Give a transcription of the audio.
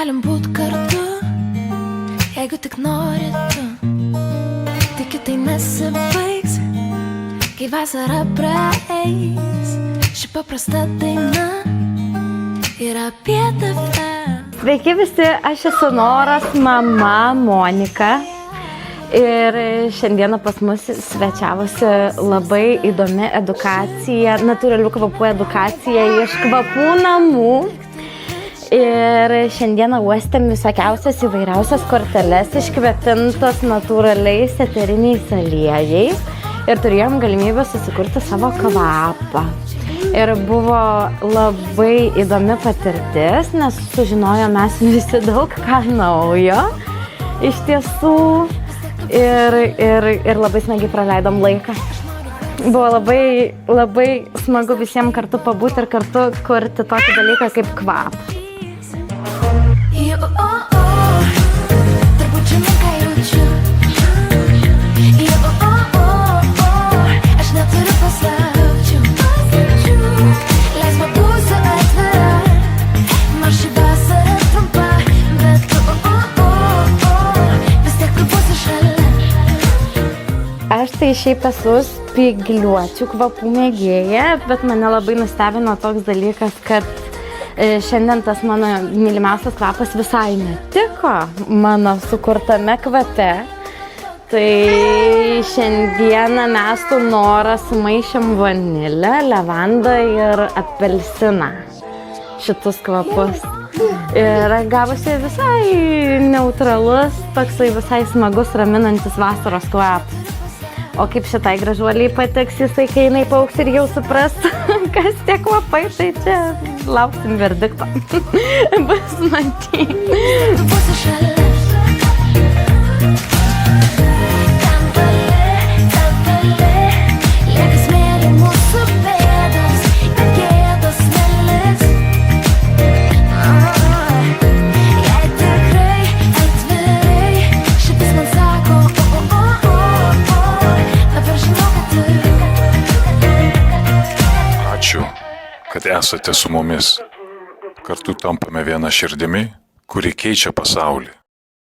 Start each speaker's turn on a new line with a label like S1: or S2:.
S1: galim būt kartu, jeigu tik nori tu. Tikiu tai nesibaigs, kai vasara praeis. Ši paprasta daina yra apie tave.
S2: Sveiki visi, aš esu Noros mama Monika. Ir šiandieną pas mus svečiavosi labai įdomi edukacija, natūralių kvapų edukacija iš kvapų namų. Ir šiandieną uostėm visokiausias įvairiausias korteles iškvepintos natūraliais eteriniais aliejais ir turėjom galimybę susikurti savo kvapą. Ir buvo labai įdomi patirtis, nes sužinojom mes visi daug ką naujo iš tiesų. Ir labai smagiai praleidom laiką. Buvo labai smagu visiems kartu pabūti ir kartu kurti tokį dalyką kaip kvapą.
S1: Turbūt žinai, ką jaučiu. Aš neturiu paslapčių. Leisk man būsiu atvira. Nors ši vasara trumpa, bet tu vis tiek tu būsi šalia.
S2: Aš tai šiaip esu spygliuočių kvapų mėgėja, bet mane labai nustebino toks dalykas, kad šiandien tas mano mylimiausias kvapas visai netiko mano sukurtame kvape. Tai šiandieną mes su Nora sumaišėm vanilę, levandą ir apelsiną šitus kvapus. Ir gavosi visai neutralus, toksai visai smagus, raminantis vasaros kvapas. O kaip šitai gražuoliai patiks jisai, kai jinai paaugs ir jau supras, kas tie kvapai, tai čia lauksim verdikto. Bus matyti.
S3: Kad esate su mumis. Kartu tampame viena širdimi, kuri keičia pasaulį.